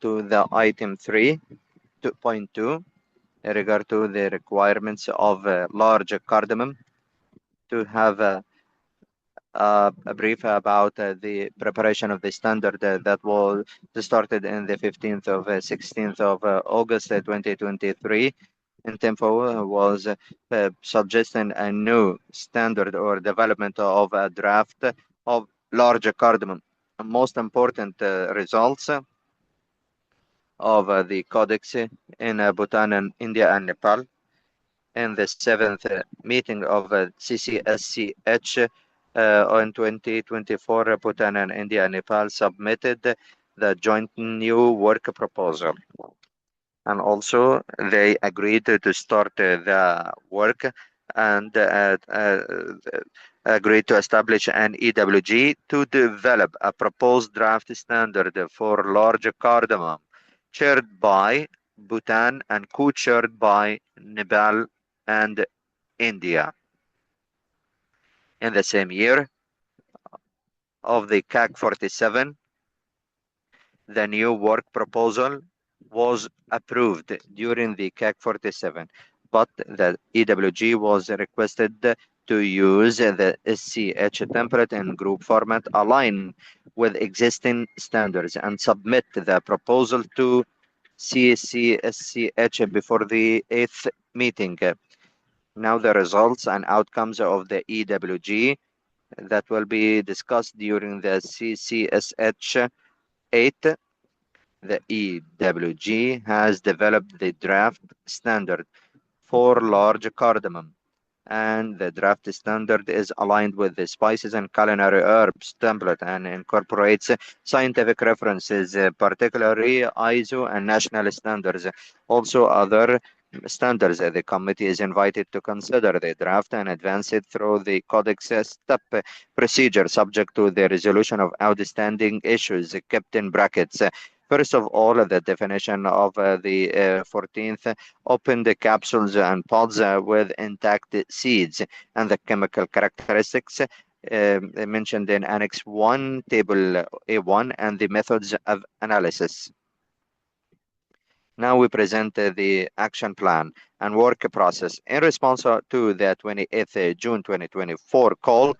to the item 3.2 in regard to the requirements of large cardamom, to have a brief about the preparation of the standard that was started in the 16th of August 2023. And Tempo was suggesting a new standard or development of a draft of large cardamom. Most important results of the Codex in Bhutan and India and Nepal. In the 7th meeting of CCSCH on 2024, Bhutan and India and Nepal submitted the joint new work proposal. And also they agreed to start the work and agreed to establish an EWG to develop a proposed draft standard for large cardamom, chaired by Bhutan and co-chaired by Nepal and India. In the same year of the CAC 47, the new work proposal was approved during the CAC 47, but the EWG was requested to use the SCH template in group format aligned with existing standards and submit the proposal to CCSCH before the 8th meeting. Now the results and outcomes of the EWG that will be discussed during the CCSCH8. The EWG has developed the draft standard for large cardamom, and the draft standard is aligned with the spices and culinary herbs template and incorporates scientific references, particularly ISO and national standards. Also other standards. The committee is invited to consider the draft and advance it through the Codex step procedure subject to the resolution of outstanding issues kept in brackets. First of all, the definition of the 14th opened capsules and pods with intact seeds and the chemical characteristics mentioned in Annex 1, Table A1, and the methods of analysis. Now we present the action plan and work process. In response to the 28th June 2024 call,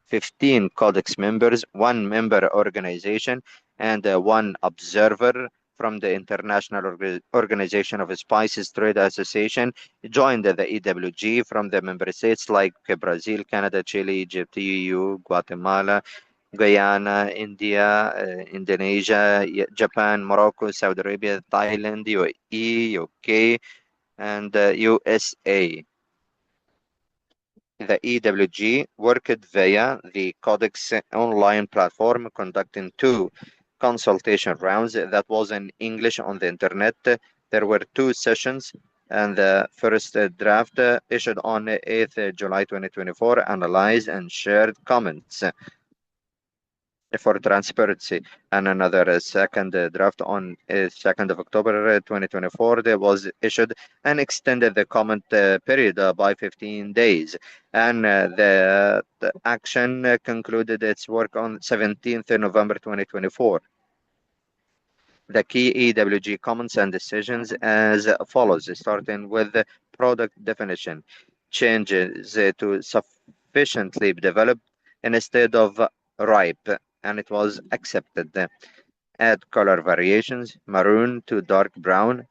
15 Codex members, 1 member organization, and 1 observer from the International Organization of Spices Trade Association joined the EWG from the member states like Brazil, Canada, Chile, Egypt, EU, Guatemala, Guyana, India, Indonesia, Japan, Morocco, Saudi Arabia, Thailand, UAE, UK, and USA. The EWG worked via the Codex online platform, conducting 2 consultation rounds that was in English on the internet. There were 2 sessions, and the first draft issued on 8th July 2024 analyzed and shared comments for transparency, and another second draft on 2nd of October 2024 there was issued and extended the comment period by 15 days, and the action concluded its work on 17th November 2024. The key EWG comments and decisions as follows, starting with the product definition. Changes to sufficiently developed instead of ripe, and it was accepted. Add color variations, maroon to dark brown,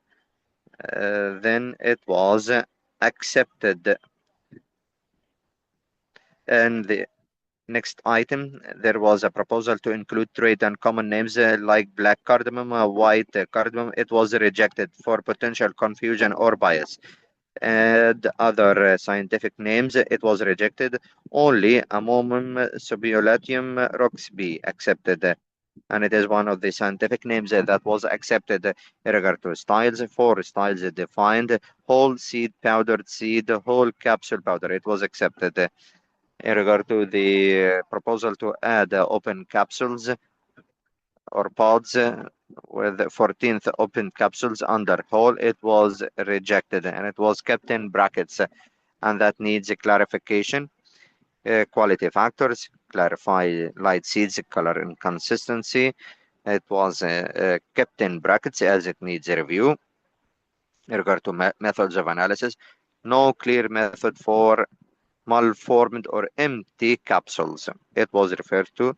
then it was accepted. And the next item, there was a proposal to include trade and common names like black cardamom, white cardamom. It was rejected for potential confusion or bias. And other scientific names, it was rejected. Only Ammonium subulatium Roxb accepted, and it is one of the scientific names that was accepted. In regard to styles, 4 styles defined: whole seed, powdered seed, whole capsule powder. It was accepted. In regard to the proposal to add open capsules or pods with 14th open capsules under whole, it was rejected, and it was kept in brackets, and that needs a clarification. Quality factors, clarify light seeds, color and consistency, It was kept in brackets as it needs a review. In regard to methods of analysis, no clear method for malformed or empty capsules. It was referred to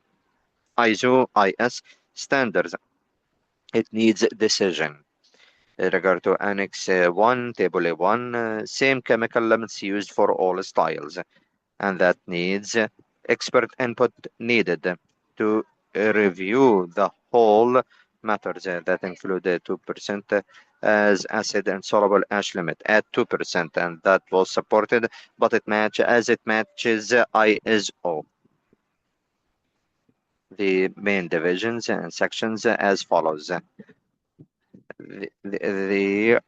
ISO IS standards. It needs decision. In regard to Annex 1, Table A1, same chemical limits used for all styles, and that needs expert input needed to review the whole matters that include 2% as acid and soluble ash limit at 2%, and that was supported, but it matches ISO. The main divisions and sections as follows. The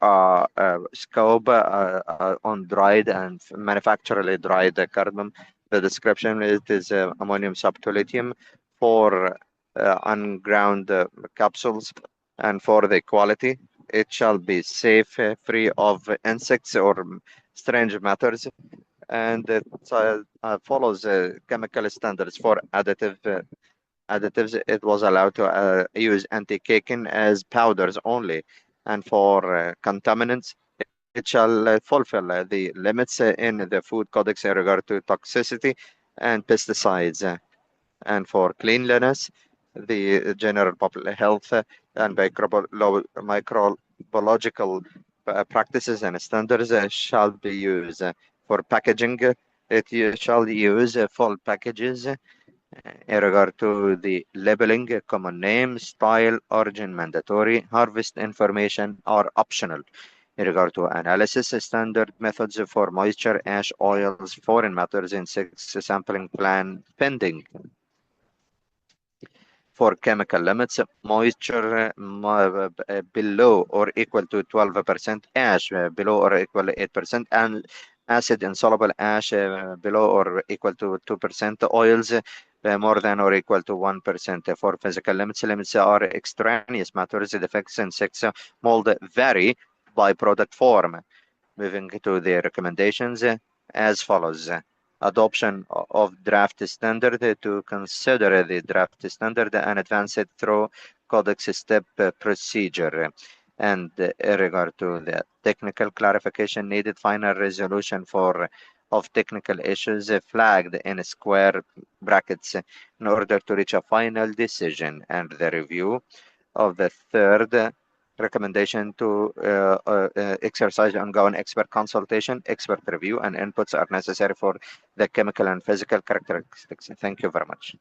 scope on dried and manufacturally dried cardamom. The description it is ammonium subtolithium for unground capsules, and for the quality it shall be safe, free of insects or strange matters, and it follows chemical standards for additives. It was allowed to use anti-caking as powders only, and for contaminants it shall fulfill the limits in the food codex in regard to toxicity and pesticides. And for cleanliness, the general public health and microbiological practices and standards shall be used. For packaging, it shall use full packages. In regard to the labeling, common name, style, origin mandatory, harvest information are optional. In regard to analysis, standard methods for moisture, ash, oils, foreign matters, insects, sampling plan pending. For chemical limits, moisture below or equal to 12%, ash below or equal to 8%, and acid insoluble ash below or equal to 2%, oils more than or equal to 1%. For physical limits are extraneous matters, defects, insects, mold vary by product form. Moving to the recommendations as follows. Adoption of draft standard to consider the draft standard and advance it through Codex step procedure. And in regard to the technical clarification needed, final resolution of technical issues flagged in square brackets in order to reach a final decision, and the review of the third recommendation to exercise ongoing expert consultation, expert review, and inputs are necessary for the chemical and physical characteristics. Thank you very much.